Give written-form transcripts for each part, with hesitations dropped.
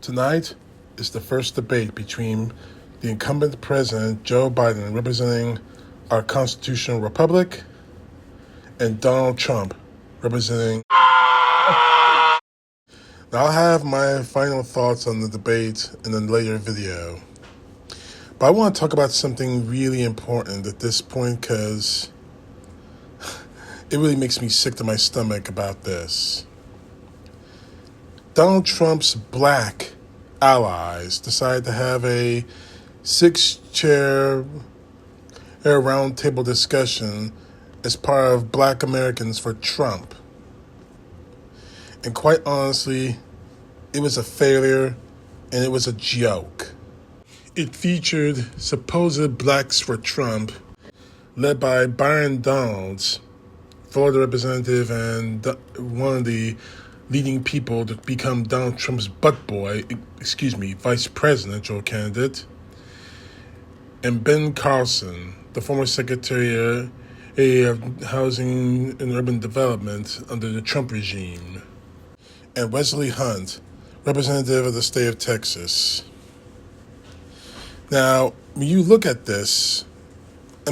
Tonight is the first debate between the incumbent president, Joe Biden, representing our constitutional republic, and Donald Trump, representing... Now, I'll have my final thoughts on the debate in a later video. But I want to talk about something really important at this point because it really makes me sick to my stomach about this. Donald Trump's black allies decided to have a 6-chair roundtable discussion as part of Black Americans for Trump. And quite honestly, it was a failure and it was a joke. It featured supposed Blacks for Trump, led by Byron Donalds, Florida representative and one of the leading people to become Donald Trump's vice presidential candidate, and Ben Carson, the former Secretary of Housing and Urban Development under the Trump regime, and Wesley Hunt, representative of the state of Texas. Now, when you look at this, I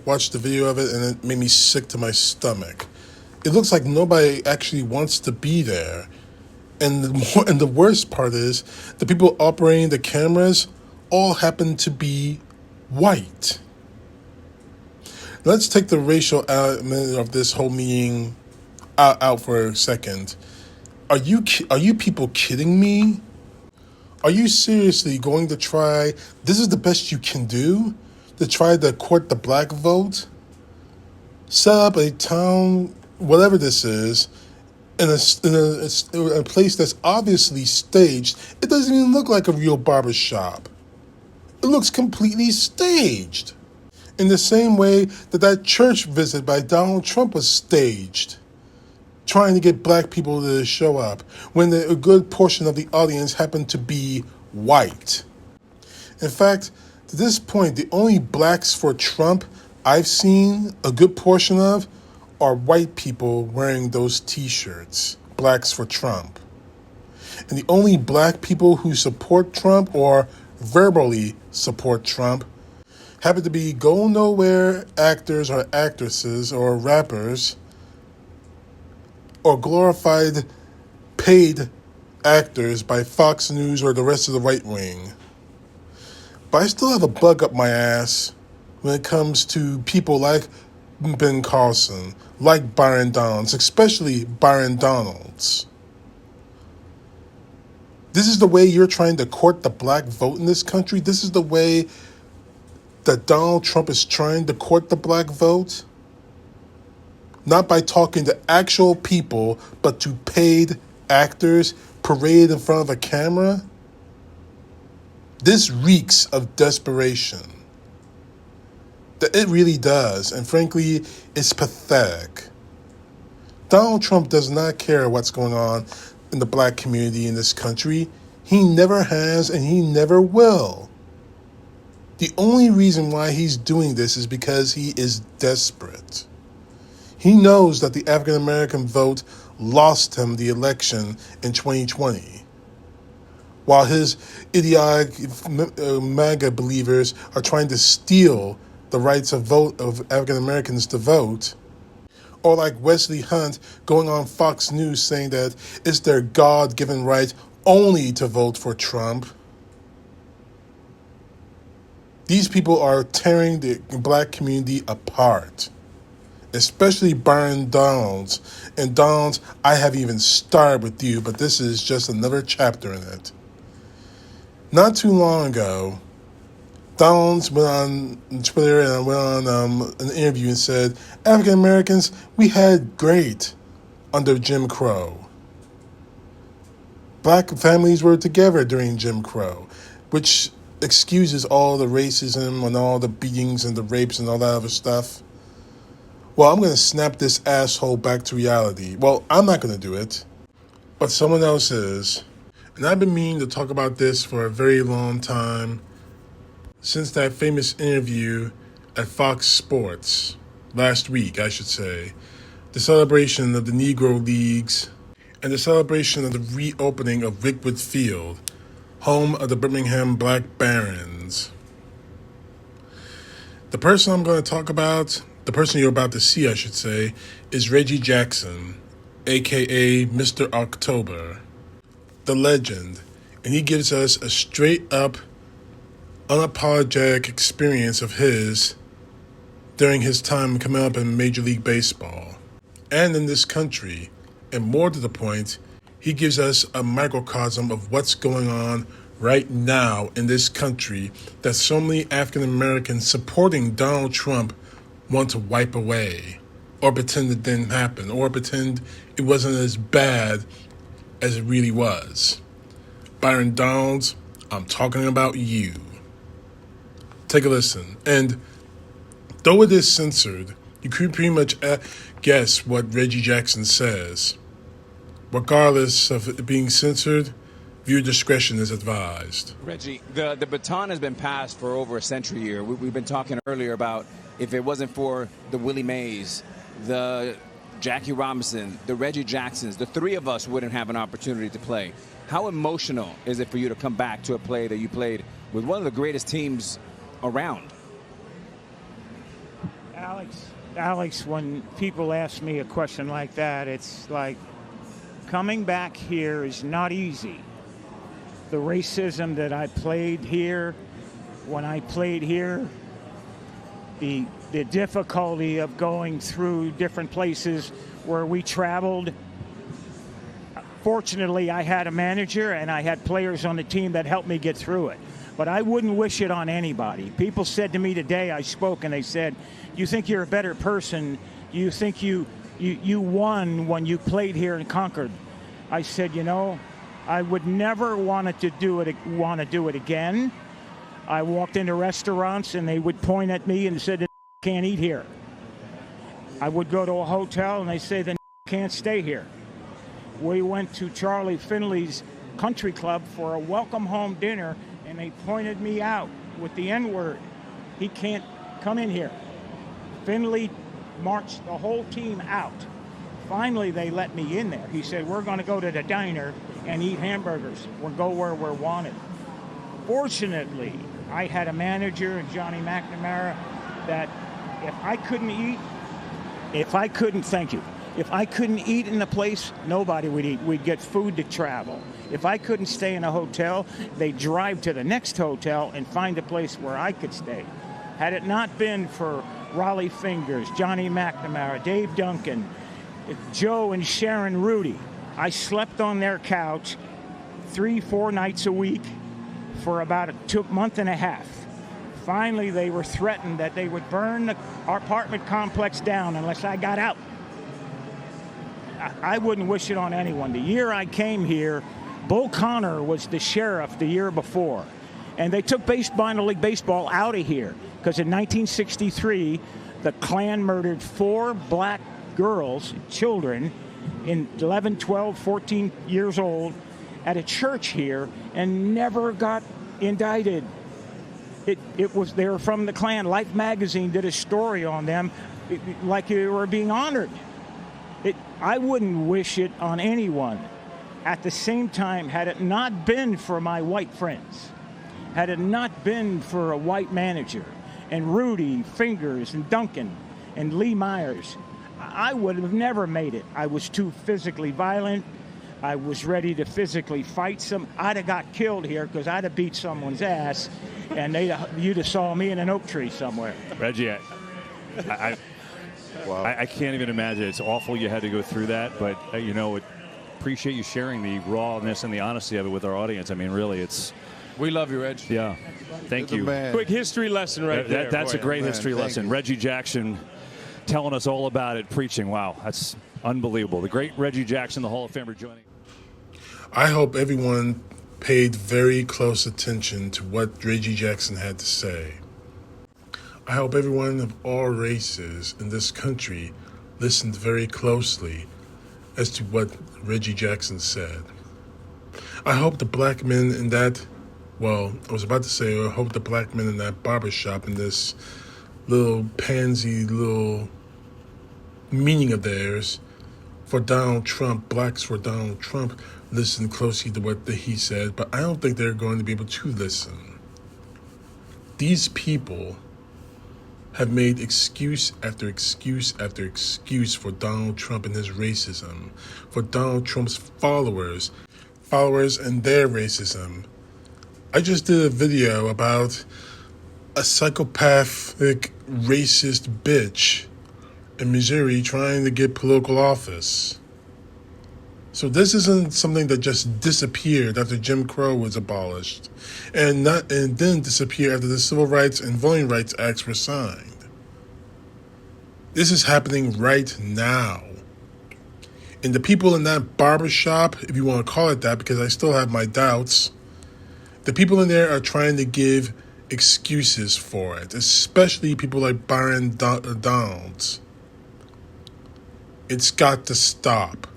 watched the video of it and it made me sick to my stomach. It looks like nobody actually wants to be there. And the worst part is the people operating the cameras all happen to be white. Let's take the racial element of this whole meeting out for a second. Are you people kidding me? Are you seriously going to try, this is the best you can do, to try to court the black vote? Set up a town, whatever this is, in a place that's obviously staged. It doesn't even look like a real barber shop. It looks completely staged. In the same way that church visit by Donald Trump was staged, trying to get black people to show up when a good portion of the audience happened to be white. In fact, to this point, the only blacks for Trump I've seen a good portion of are white people wearing those t-shirts, blacks for Trump. And the only black people who support Trump or verbally support Trump happen to be go-nowhere actors or actresses or rappers or glorified paid actors by Fox News or the rest of the right wing. But I still have a bug up my ass when it comes to people like Ben Carson, like Byron Donalds, especially Byron Donalds. This is the way you're trying to court the black vote in this country? This is the way that Donald Trump is trying to court the black vote? Not by talking to actual people, but to paid actors paraded in front of a camera? This reeks of desperation. It really does, and frankly, it's pathetic. Donald Trump does not care what's going on in the black community in this country. He never has, and he never will. The only reason why he's doing this is because he is desperate. He knows that the African American vote lost him the election in 2020. While his idiotic MAGA believers are trying to steal the rights of African Americans to vote, or like Wesley Hunt going on Fox News saying that it's their God-given right only to vote for Trump. These people are tearing the black community apart, especially Byron Donalds. And Donalds, I haven't even started with you, but this is just another chapter in it. Not too long ago, Donalds went on Twitter and went on an interview and said, African Americans, we had great under Jim Crow. Black families were together during Jim Crow, which excuses all the racism and all the beatings and the rapes and all that other stuff. Well, I'm going to snap this asshole back to reality. Well, I'm not going to do it, but someone else is. And I've been meaning to talk about this for a very long time, since that famous interview at Fox Sports, last week, I should say, the celebration of the Negro Leagues and the celebration of the reopening of Wrigley Field, home of the Birmingham Black Barons. The person I'm going to talk about, the person you're about to see, I should say, is Reggie Jackson, aka Mr. October, the legend. And he gives us a straight up, unapologetic experience of his during his time coming up in Major League Baseball and in this country. And more to the point, he gives us a microcosm of what's going on right now in this country that so many African Americans supporting Donald Trump want to wipe away, or pretend it didn't happen, or pretend it wasn't as bad as it really was. Byron Donalds, I'm talking about you. Take a listen. And though it is censored, you can pretty much guess what Reggie Jackson says. Regardless of it being censored, viewer discretion is advised. Reggie, the baton has been passed for over a century here. We've been talking earlier about if it wasn't for the Willie Mays, the Jackie Robinson, the Reggie Jacksons, the three of us wouldn't have an opportunity to play. How emotional is it for you to come back to a play that you played with one of the greatest teams around? Alex, when people ask me a question like that, it's like coming back here is not easy. The racism that I played here, when I played here, the difficulty of going through different places where we traveled. Fortunately, I had a manager and I had players on the team that helped me get through it. But I wouldn't wish it on anybody. People said to me today, I spoke, and they said, you think you're a better person, you think you won when you played here in Concord. I said, I would never want to do it again. I walked into restaurants and they would point at me and said, can't eat here. I would go to a hotel and they say, then can't stay here. We went to Charlie Finley's country club for a welcome home dinner and they pointed me out with the N-word. He can't come in here. Finley marched the whole team out. Finally, they let me in there. He said, we're going to go to the diner and eat hamburgers. We'll go where we're wanted. Fortunately, I had a manager, Johnny McNamara, that if I couldn't eat in the place, nobody would eat. We'd get food to travel. If I couldn't stay in a hotel, they'd drive to the next hotel and find a place where I could stay. Had it not been for Raleigh Fingers, Johnny McNamara, Dave Duncan, Joe and Sharon Rudy, I slept on their couch 3-4 nights a week for about a month and a half. Finally, they were threatened that they would burn our apartment complex down unless I got out. I wouldn't wish it on anyone. The year I came here, Bull Connor was the sheriff the year before. And they took minor league baseball out of here because in 1963, the Klan murdered 4 black girls, children, in 11, 12, 14 years old at a church here and never got indicted. They were from the Klan. Life magazine did a story on them like they were being honored. I wouldn't wish it on anyone. At the same time, had it not been for my white friends, had it not been for a white manager, and Rudy, Fingers, and Duncan, and Lee Myers, I would have never made it. I was too physically violent. I was ready to physically fight I'd have got killed here because I'd have beat someone's ass, and you'd have saw me in an oak tree somewhere. Reggie, Wow. I can't even imagine. It's awful you had to go through that, but appreciate you sharing the rawness and the honesty of it with our audience. I mean, really, We love you, Reg. yeah. Thank you. Quick history lesson right there. That's a great history lesson. you. Reggie Jackson telling us all about it, preaching. Wow, that's unbelievable. The great Reggie Jackson, the Hall of Famer, joining. I hope everyone paid very close attention to what Reggie Jackson had to say. I hope everyone of all races in this country listened very closely as to what Reggie Jackson said. I hope the black men in that, I hope the black men in that barbershop in this little pansy little meeting of theirs for Donald Trump, blacks for Donald Trump, listen closely to what he said, but I don't think they're going to be able to listen. These people have made excuse after excuse after excuse for Donald Trump and his racism, for Donald Trump's followers and their racism. I just did a video about a psychopathic racist bitch in Missouri trying to get political office. So this isn't something that just disappeared after Jim Crow was abolished and then disappeared after the Civil Rights and Voting Rights Acts were signed. This is happening right now. And the people in that barbershop, if you want to call it that, because I still have my doubts, the people in there are trying to give excuses for it, especially people like Byron Donalds. It's got to stop.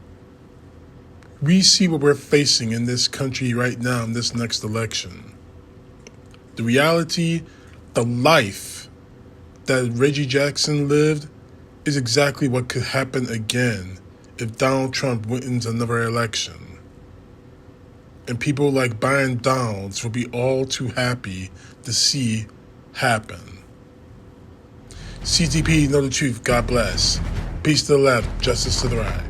We see what we're facing in this country right now in this next election. The reality, the life that Reggie Jackson lived is exactly what could happen again if Donald Trump wins another election. And people like Byron Donalds will be all too happy to see happen. CTP, know the truth. God bless. Peace to the left, justice to the right.